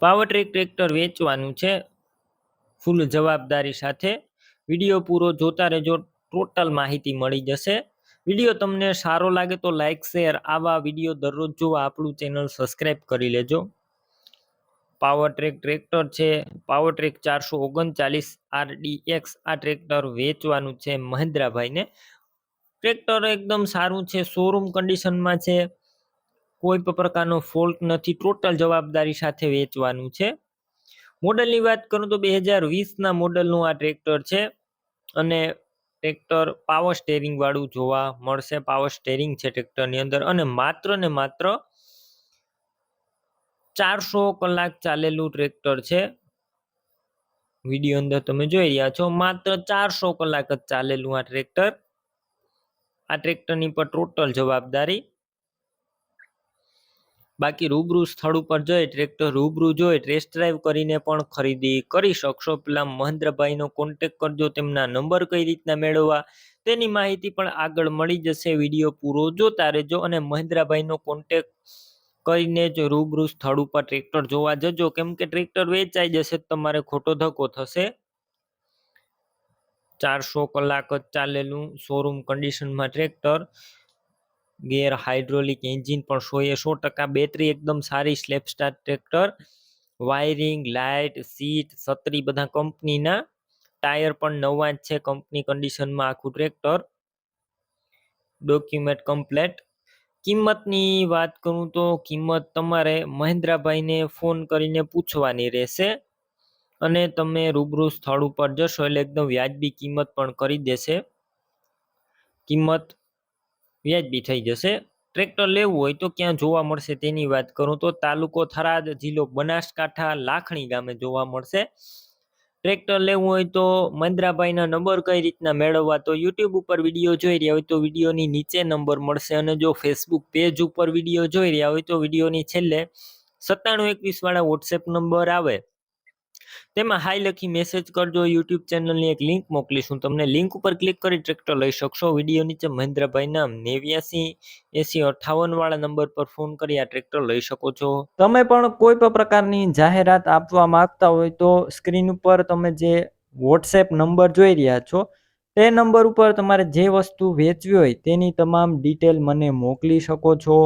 Powertrac tractor વેચવાનું છે ફૂલ જવાબદારી સાથે। વિડીયો પૂરો જોતા રહેજો, ટોટલ માહિતી મળી જશે। વિડીયો તમને સારો લાગે તો લાઈક શેર, આવા વિડીયો દરરોજ જોવા આપણું ચેનલ સબસ્ક્રાઈબ કરી લેજો। પાવરટ્રેક ટ્રેક્ટર છે, પાવરટ્રેક 439 RDX આ ટ્રેક્ટર વેચવાનું છે મહેન્દ્રભાઈને। ટ્રેક્ટર એકદમ સારું છે, શોરૂમ કન્ડિશનમાં છે, કોઈ પણ પ્રકારનો ફોલ્ટ નથી, ટોટલ જવાબદારી સાથે વેચવાનું છે। મોડલની વાત કરું તો 2020ના મોડલનું આ ટ્રેક્ટર છે અને ટ્રેક્ટર પાવર સ્ટેરિંગ વાળું જોવા મળશે। પાવર સ્ટેરિંગ છે ટ્રેક્ટરની અંદર અને માત્ર ને માત્ર 400 કલાક ચાલેલું ટ્રેક્ટર છે। વિડીયો અંદર તમે જોઈ રહ્યા છો, માત્ર 400 કલાક જ ચાલેલું આ ટ્રેક્ટર। આ ટ્રેક્ટરની પર ટોટલ જવાબદારી। બાકી રૂબરૂ સ્થળ ઉપર જઈ ટ્રેક્ટર રૂબરૂ જોઈ ટેસ્ટ ડ્રાઈવ કરીને પણ ખરીદી કરી શકશો। પેલા મહેન્દ્રભાઈનો કોન્ટેક કરજો, તેમના નંબર કઈ રીતના મેળવવા તેની માહિતી પણ આગળ મળી જશે। વિડીયો પૂરો જોતા રહેજો અને મહેન્દ્રભાઈનો કોન્ટેક કરીને જ રૂબરૂ સ્થળ ઉપર ટ્રેક્ટર જોવા જજો, કેમ કે ટ્રેક્ટર વેચાઈ જશે તમારે ખોટો ધક્કો થશે। 400 કલાક જ ચાલેલું શોરૂમ કન્ડિશનમાં ટ્રેક્ટર, ગેર હાઇડ્રોલિક એન્જિન પણ 100% બેટરી એકદમ સારી, slap start tractor. Wiring, light, seat, છત્રી બધા કંપનીના, ટાયર પણ નવા જ છે કંપની કન્ડિશનમાં આખું ટ્રેક્ટર। Document complete. કિંમતની વાત કરું તો કિંમત તમારે મહેન્દ્રભાઈને ફોન કરીને પૂછવાની રહેશે અને તમે રૂબરૂ સ્થળ ઉપર જશો એટલે એકદમ વ્યાજબી કિંમત પણ કરી દેશે। કિંમત વ્યાજબી થઈ જશે। ટ્રેક્ટર લેવું હોય તો ક્યાં જોવા મળશે તેની વાત કરું તો તાલુકો થરાદ, જિલ્લો બનાસકાંઠા, લાખણી ગામે જોવા મળશે। ટ્રેક્ટર લેવું હોય તો મહેન્દ્રભાઈના નંબર કઈ રીતના મેળવવા, તો યુટ્યુબ ઉપર વિડીયો જોઈ રહ્યા હોય તો વિડીયોની નીચે નંબર મળશે અને જો ફેસબુક પેજ ઉપર વિડીયો જોઈ રહ્યા હોય તો વિડીયોની છેલ્લે 9721 વાળા વોટ્સએપ નંબર આવે તેમાં હાઈ લખી મેસેજ કરજો। યુટ્યુબ ચેનલની એક લિંક મોકલીશું તમને, લિંક ઉપર ક્લિક કરી ટ્રેક્ટર લઈ શકશો। વિડીયો નીચે મહેન્દ્રભાઈના 898058 વાળા નંબર પર ફોન કરી આ ટ્રેક્ટર લઈ શકો છો। તમે પણ કોઈ પણ પ્રકારની જાહેરાત આપવા માંગતા હોય તો સ્ક્રીન ઉપર તમે જે વોટ્સએપ નંબર જોઈ રહ્યા છો તે નંબર ઉપર તમારે જે વસ્તુ વેચવી હોય તેની તમામ ડિટેલ મને મોકલી શકો છો।